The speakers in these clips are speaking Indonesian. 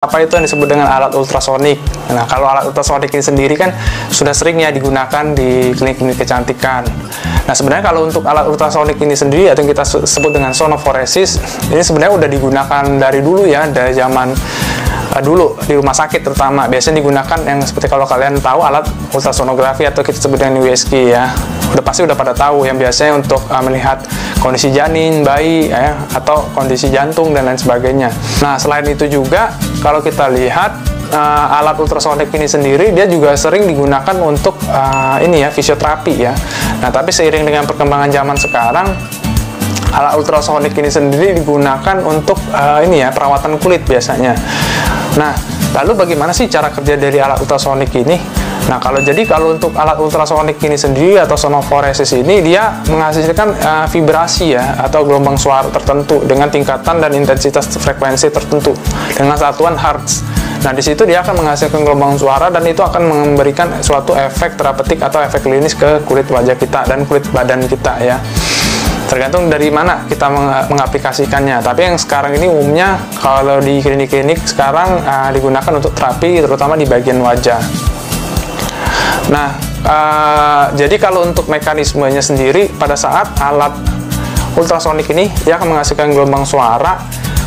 Apa itu yang disebut dengan alat ultrasonik? Nah, kalau alat ultrasonik ini sendiri kan sudah sering ya digunakan di klinik-klinik kecantikan. Nah, sebenarnya kalau untuk alat ultrasonik ini sendiri atau yang kita sebut dengan sonoforesis, ini sebenarnya udah digunakan dari dulu ya, dari zaman dulu di rumah sakit terutama. Biasanya digunakan yang seperti kalau kalian tahu alat ultrasonografi atau kita sebut dengan USG ya. Pasti udah pada tahu yang biasanya untuk melihat kondisi janin, bayi ya, atau kondisi jantung dan lain sebagainya. Nah, selain itu juga kalau kita lihat alat ultrasonik ini sendiri dia juga sering digunakan untuk ini ya, fisioterapi ya. Nah, tapi seiring dengan perkembangan zaman sekarang, alat ultrasonik ini sendiri digunakan untuk ini ya, perawatan kulit biasanya. Nah, lalu bagaimana sih cara kerja dari alat ultrasonik ini? Nah, kalau untuk alat ultrasonik ini sendiri atau sonoforesis ini, dia menghasilkan vibrasi ya, atau gelombang suara tertentu dengan tingkatan dan intensitas frekuensi tertentu dengan satuan hertz. Nah, di situ dia akan menghasilkan gelombang suara dan itu akan memberikan suatu efek terapeutik atau efek klinis ke kulit wajah kita dan kulit badan kita ya. Tergantung dari mana kita mengaplikasikannya. Tapi yang sekarang ini umumnya kalau di klinik-klinik sekarang digunakan untuk terapi, terutama di bagian wajah. Nah, jadi kalau untuk mekanismenya sendiri, pada saat alat ultrasonik ini dia akan menghasilkan gelombang suara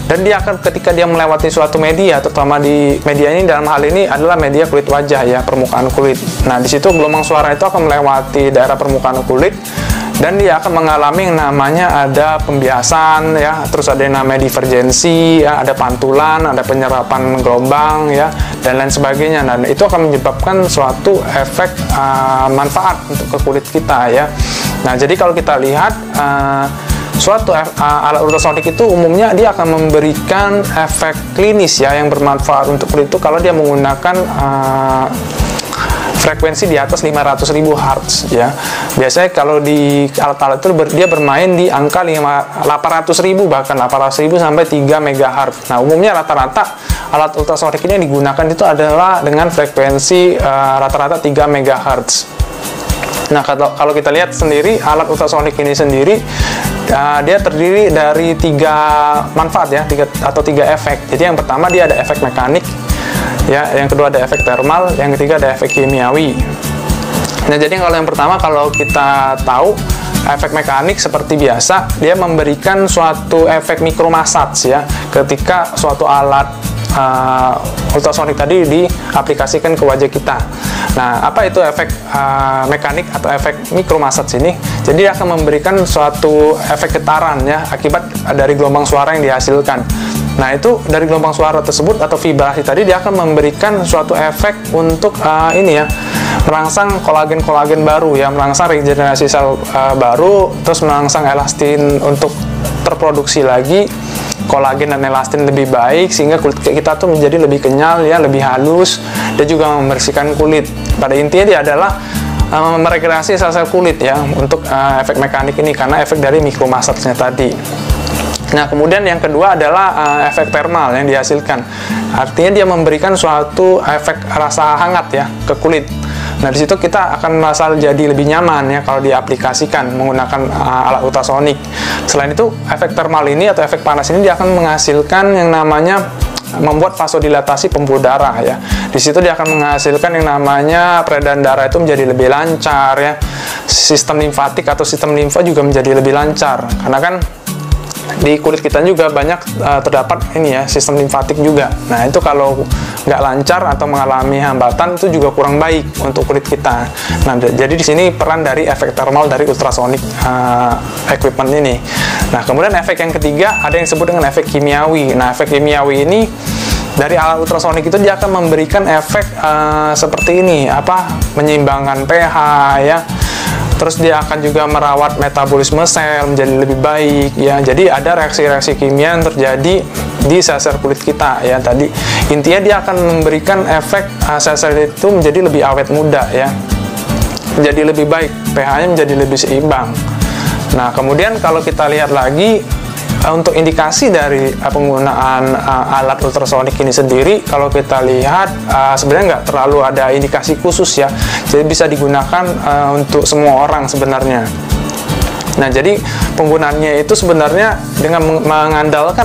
dan dia akan ketika dia melewati suatu media, terutama di media ini dalam hal ini adalah media kulit wajah ya, permukaan kulit. Nah, di situ gelombang suara itu akan melewati daerah permukaan kulit dan dia akan mengalami yang namanya ada pembiasan ya, terus ada yang namanya divergensi ya, ada pantulan, ada penyerapan gelombang ya, dan lain sebagainya. Dan itu akan menyebabkan suatu efek manfaat untuk ke kulit kita ya. Nah, jadi kalau kita lihat suatu alat ultrasonik itu umumnya dia akan memberikan efek klinis ya yang bermanfaat untuk kulit itu kalau dia menggunakan frekuensi di atas 500.000 Hz ya. Biasanya kalau di alat-alat itu dia bermain di angka 800.000 bahkan 800.000 sampai 3 MHz. Nah, umumnya rata-rata alat ultrasonik ini yang digunakan itu adalah dengan frekuensi rata-rata 3 MHz. Nah, kalau kita lihat sendiri alat ultrasonik ini sendiri dia terdiri dari 3 manfaat ya, 3 efek. Jadi yang pertama dia ada efek mekanik ya, yang kedua ada efek termal, yang ketiga ada efek kimiawi. Nah, jadi kalau yang pertama, kalau kita tahu efek mekanik seperti biasa, dia memberikan suatu efek mikromassage ya ketika suatu alat ultrasonik tadi diaplikasikan ke wajah kita. Nah, apa itu efek mekanik atau efek mikromassage ini? Jadi dia akan memberikan suatu efek getaran ya akibat dari gelombang suara yang dihasilkan. Nah, itu dari gelombang suara tersebut atau vibrasi tadi dia akan memberikan suatu efek untuk ini ya, merangsang kolagen-kolagen baru ya, merangsang regenerasi sel baru, terus merangsang elastin untuk terproduksi lagi kolagen dan elastin lebih baik sehingga kulit kita tuh menjadi lebih kenyal ya, lebih halus dan juga membersihkan kulit. Pada intinya dia adalah meregenerasi sel-sel kulit ya untuk efek mekanik ini karena efek dari mikromassage-nya tadi. Nah, kemudian yang kedua adalah efek termal yang dihasilkan. Artinya dia memberikan suatu efek rasa hangat ya ke kulit. Nah, di situ kita akan merasa jadi lebih nyaman ya kalau diaplikasikan menggunakan alat ultrasonik. Selain itu, efek termal ini atau efek panas ini dia akan menghasilkan yang namanya membuat vasodilatasi pembuluh darah ya. Di situ dia akan menghasilkan yang namanya peredaran darah itu menjadi lebih lancar ya. Sistem limfatik atau sistem limfa juga menjadi lebih lancar karena kan di kulit kita juga banyak terdapat ini ya, sistem limfatik juga. Nah, itu kalau nggak lancar atau mengalami hambatan itu juga kurang baik untuk kulit kita. Nah, jadi di sini peran dari efek termal dari ultrasonic equipment ini. Nah, kemudian efek yang ketiga ada yang disebut dengan efek kimiawi. Nah, efek kimiawi ini dari alat ultrasonik itu dia akan memberikan efek seperti ini, menyeimbangkan pH ya. Terus dia akan juga merawat metabolisme sel menjadi lebih baik ya. Jadi ada reaksi-reaksi kimia yang terjadi di sel-sel kulit kita ya. Tadi intinya dia akan memberikan efek sel-sel itu menjadi lebih awet muda ya, menjadi lebih baik, pH-nya menjadi lebih seimbang. Nah, kemudian kalau kita lihat lagi untuk indikasi dari penggunaan alat ultrasonik ini sendiri, kalau kita lihat sebenarnya nggak terlalu ada indikasi khusus ya, jadi bisa digunakan untuk semua orang sebenarnya. Nah, jadi penggunaannya itu sebenarnya dengan mengandalkan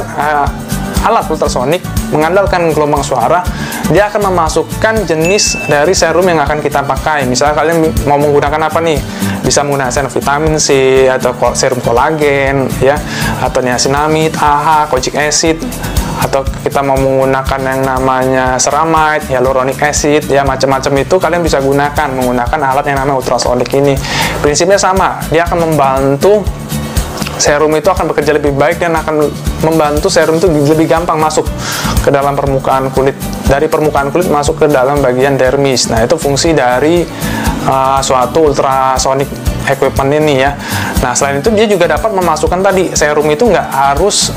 alat ultrasonik mengandalkan gelombang suara, dia akan memasukkan jenis dari serum yang akan kita pakai. Misalnya kalian mau menggunakan apa nih? Bisa menggunakan vitamin C atau serum kolagen ya, atau niacinamide, AHA, kojic acid, atau kita mau menggunakan yang namanya ceramide, hyaluronic acid ya, macam-macam itu kalian bisa gunakan menggunakan alat yang namanya ultrasonik ini. Prinsipnya sama, dia akan membantu serum itu akan bekerja lebih baik dan akan membantu serum itu lebih gampang masuk ke dalam permukaan kulit, dari permukaan kulit masuk ke dalam bagian dermis. Nah, itu fungsi dari suatu ultrasonic equipment ini ya. Nah, selain itu dia juga dapat memasukkan tadi, serum itu nggak harus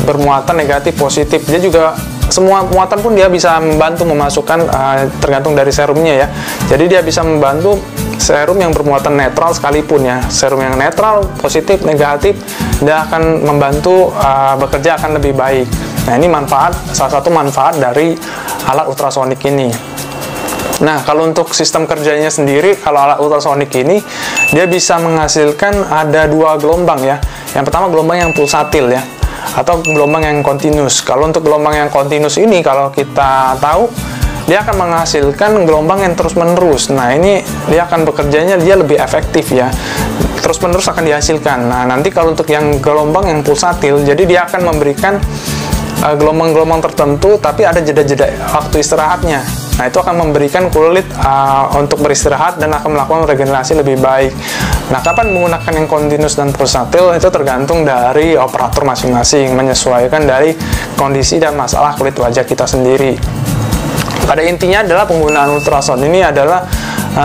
bermuatan negatif positif, dia juga semua muatan pun dia bisa membantu memasukkan, tergantung dari serumnya ya. Jadi dia bisa membantu serum yang bermuatan netral sekalipun ya, serum yang netral, positif, negatif, dia akan membantu bekerja akan lebih baik. Nah, ini salah satu manfaat dari alat ultrasonik ini. Nah, kalau untuk sistem kerjanya sendiri, kalau alat ultrasonik ini dia bisa menghasilkan ada 2 gelombang ya. Yang pertama gelombang yang pulsatil ya, atau gelombang yang continuous. Kalau untuk gelombang yang continuous ini, kalau kita tahu, dia akan menghasilkan gelombang yang terus-menerus. Nah, ini dia akan bekerjanya dia lebih efektif ya, terus-menerus akan dihasilkan. Nah, nanti kalau untuk yang gelombang yang pulsatil, jadi dia akan memberikan gelombang-gelombang tertentu, tapi ada jeda-jeda waktu istirahatnya. Nah, itu akan memberikan kulit untuk beristirahat dan akan melakukan regenerasi lebih baik. Nah, kapan menggunakan yang continuous dan pulsatil itu tergantung dari operator masing-masing, menyesuaikan dari kondisi dan masalah kulit wajah kita sendiri. Pada intinya adalah penggunaan ultrasound ini adalah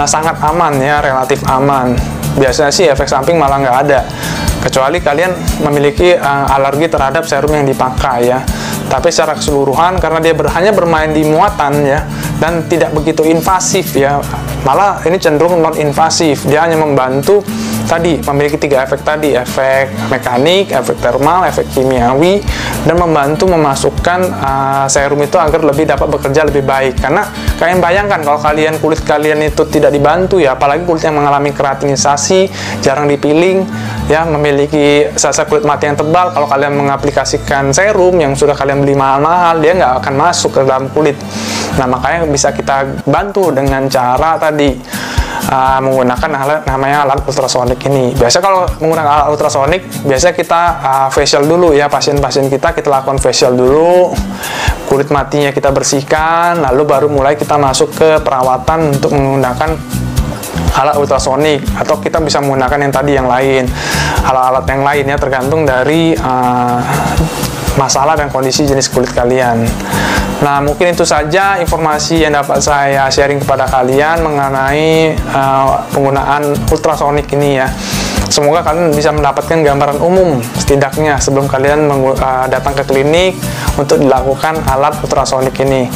sangat aman ya, relatif aman. Biasanya sih efek samping malah nggak ada, kecuali kalian memiliki alergi terhadap serum yang dipakai ya. Tapi secara keseluruhan, karena dia hanya bermain di muatan ya, dan tidak begitu invasif ya, malah ini cenderung non-invasif. Dia hanya membantu tadi, memiliki 3 efek tadi, efek mekanik, efek termal, efek kimiawi, dan membantu memasukkan serum itu agar lebih dapat bekerja lebih baik. Karena kalian bayangkan kalau kulit kalian itu tidak dibantu ya, apalagi kulit yang mengalami keratinisasi, jarang dipiling ya, memiliki sel kulit mati yang tebal, kalau kalian mengaplikasikan serum yang sudah kalian beli mahal-mahal, dia nggak akan masuk ke dalam kulit. Nah, makanya bisa kita bantu dengan cara tadi, menggunakan namanya alat ultrasonik ini. Biasa kalau menggunakan alat ultrasonik, biasanya kita facial dulu ya, pasien-pasien kita lakukan facial dulu, kulit matinya kita bersihkan, lalu baru mulai kita masuk ke perawatan untuk menggunakan alat ultrasonik, atau kita bisa menggunakan yang tadi yang lain, alat-alat yang lain ya, tergantung dari masalah dan kondisi jenis kulit kalian. Nah, mungkin itu saja informasi yang dapat saya sharing kepada kalian mengenai penggunaan ultrasonik ini ya. Semoga kalian bisa mendapatkan gambaran umum setidaknya sebelum kalian datang ke klinik untuk dilakukan alat ultrasonik ini.